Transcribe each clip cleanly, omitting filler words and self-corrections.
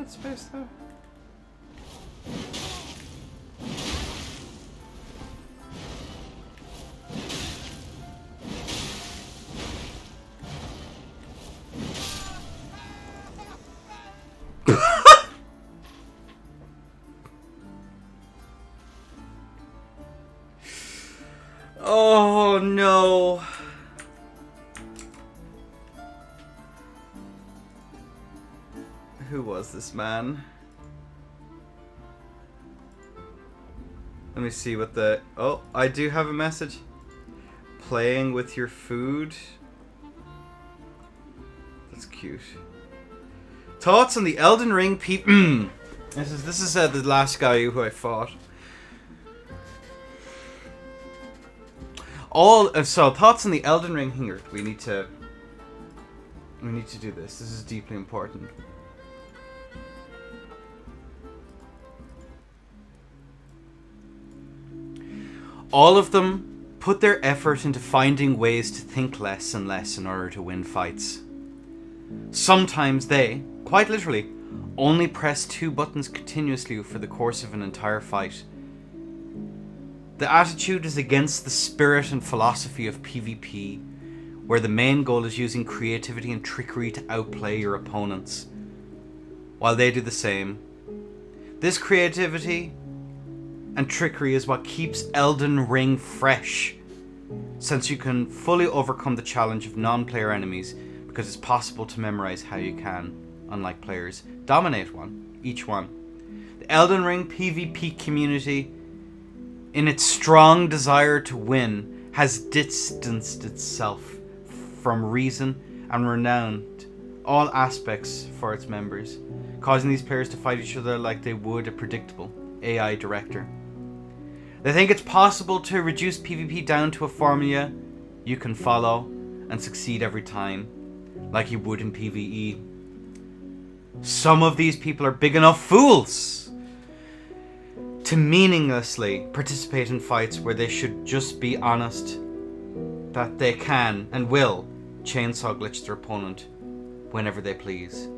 that space though? Oh no. Who was this man? Let me see what the... Oh, I do have a message. Playing with your food. That's cute. Thoughts on the Elden Ring This is the last guy who I fought. So thoughts on the Elden Ring here. We need to do this. This is deeply important. All of them put their effort into finding ways to think less and less in order to win fights. Sometimes they, quite literally, only press 2 buttons continuously for the course of an entire fight. The attitude is against the spirit and philosophy of PvP, where the main goal is using creativity and trickery to outplay your opponents, while they do the same. This creativity and trickery is what keeps Elden Ring fresh, since you can fully overcome the challenge of non-player enemies because it's possible to memorize how you can, unlike players, dominate each one. The Elden Ring PvP community, in its strong desire to win, has distanced itself from reason and renowned all aspects for its members, causing these players to fight each other like they would a predictable AI director. They think it's possible to reduce PvP down to a formula you can follow and succeed every time, like you would in PvE. Some of these people are big enough fools to meaninglessly participate in fights where they should just be honest that they can and will chainsaw glitch their opponent whenever they please.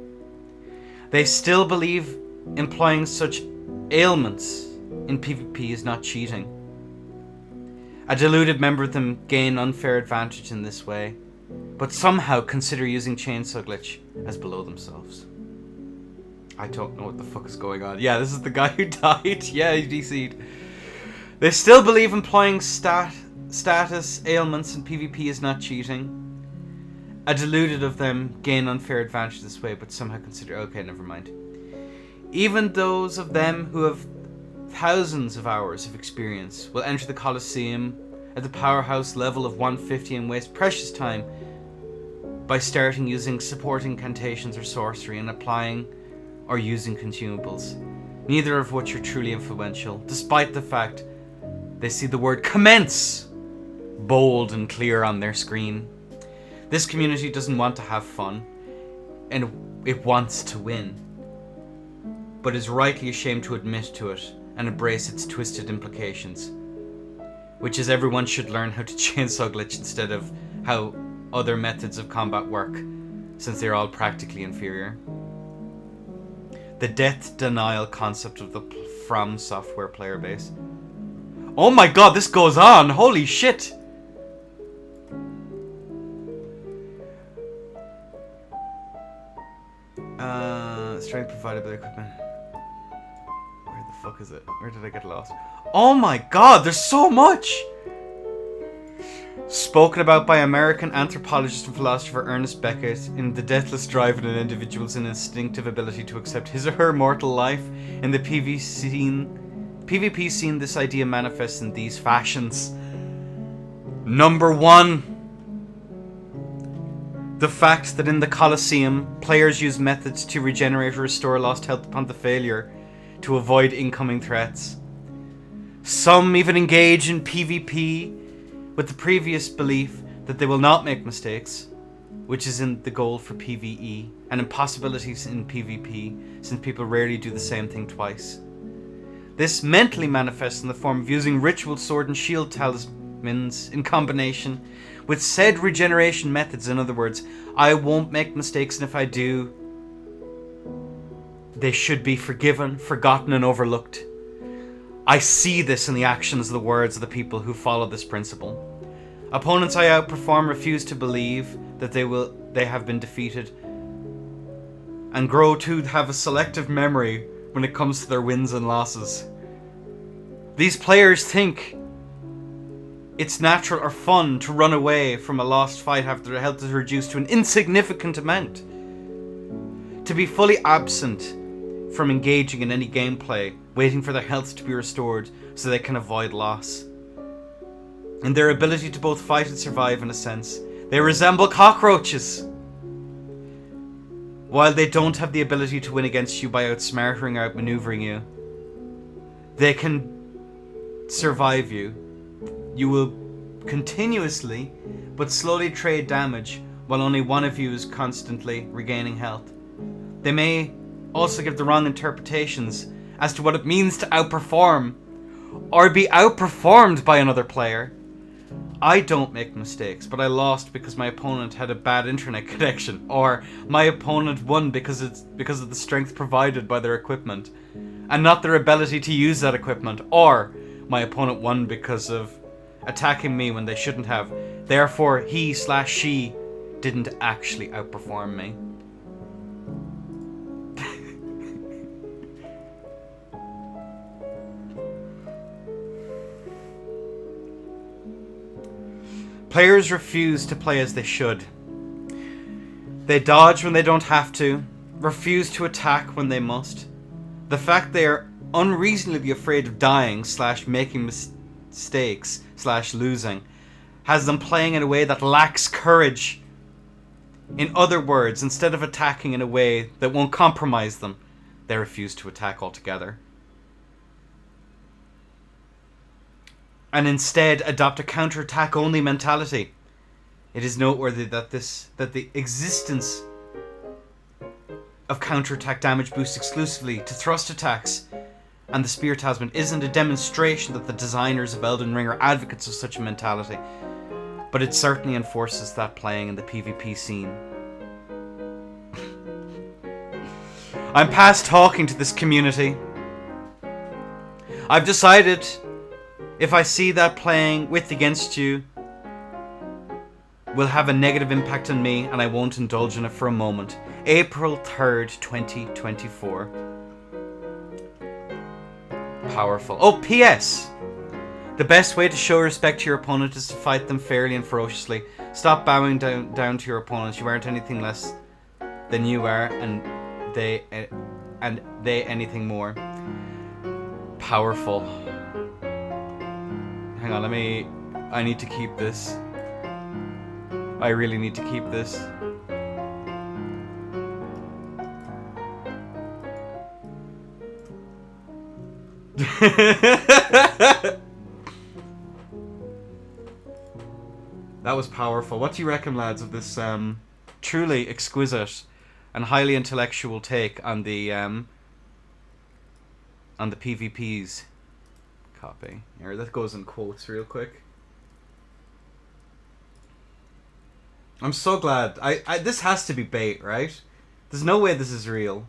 They still believe employing such ailments in PvP is not cheating. A deluded member of them gain unfair advantage in this way, but somehow consider using chainsaw glitch as below themselves. I don't know what the fuck is going on. Yeah, this is the guy who died. Yeah, he DC'd. They still believe employing status ailments in PvP is not cheating. A deluded of them gain unfair advantage this way, but somehow consider... Okay, never mind. Even those of them who have thousands of hours of experience will enter the Colosseum at the powerhouse level of 150 and waste precious time by starting using support incantations or sorcery and applying or using consumables, neither of which are truly influential, despite the fact they see the word commence bold and clear on their screen. This community doesn't want to have fun, and it wants to win, but is rightly ashamed to admit to it and embrace its twisted implications, which is everyone should learn how to chainsaw glitch instead of how other methods of combat work, since they're all practically inferior. The death denial concept of the From Software Playerbase. Oh my god, this goes on! Holy shit! Strength provided by the equipment. Where the fuck is it? Where did I get lost? Oh my god, there's so much! Spoken about by American anthropologist and philosopher Ernest Beckett in The Deathless Drive in an Individual's Instinctive Ability to Accept His or Her Mortal Life. In the PvP scene, this idea manifests in these fashions. Number 1. The fact that in the Colosseum, players use methods to regenerate or restore lost health upon the failure to avoid incoming threats. Some even engage in PvP with the previous belief that they will not make mistakes, which is in the goal for PvE, and impossibilities in PvP, since people rarely do the same thing twice. This mentally manifests in the form of using ritual sword and shield talismans in combination with said regeneration methods. In other words, I won't make mistakes, and if I do, they should be forgiven, forgotten, and overlooked. I see this in the actions and the words of the people who follow this principle. Opponents I outperform refuse to believe that they have been defeated, and grow to have a selective memory when it comes to their wins and losses. These players think it's natural or fun to run away from a lost fight after their health is reduced to an insignificant amount. To be fully absent from engaging in any gameplay, waiting for their health to be restored so they can avoid loss. In their ability to both fight and survive, in a sense, they resemble cockroaches. While they don't have the ability to win against you by outsmarting or outmaneuvering you, they can survive you. You will continuously but slowly trade damage while only one of you is constantly regaining health. They may also give the wrong interpretations as to what it means to outperform or be outperformed by another player. I don't make mistakes, but I lost because my opponent had a bad internet connection, or my opponent won because of the strength provided by their equipment and not their ability to use that equipment, or my opponent won because of attacking me when they shouldn't have. Therefore, he/she didn't actually outperform me. Players refuse to play as they should. They dodge when they don't have to, refuse to attack when they must. The fact they are unreasonably afraid of dying / making mistakes / losing has them playing in a way that lacks courage. In other words, instead of attacking in a way that won't compromise them, they refuse to attack altogether. And instead adopt a counterattack only mentality. It is noteworthy that the existence of counterattack damage boosts exclusively to thrust attacks and the spear talisman isn't a demonstration that the designers of Elden Ring are advocates of such a mentality, but it certainly enforces that playing in the PvP scene. I'm past talking to this community. I've decided if I see that playing with against you will have a negative impact on me, and I won't indulge in it for a moment. April 3rd, 2024. Powerful. Oh, P.S. The best way to show respect to your opponent is to fight them fairly and ferociously. Stop bowing down to your opponents. You aren't anything less than you are, and they anything more. Powerful. Hang on, I need to keep this. I really need to keep this. That was powerful. What do you reckon, lads, of this truly exquisite and highly intellectual take on the PvPs? Copy. Here, that goes in quotes real quick. I'm so glad. This has to be bait, right? There's no way this is real.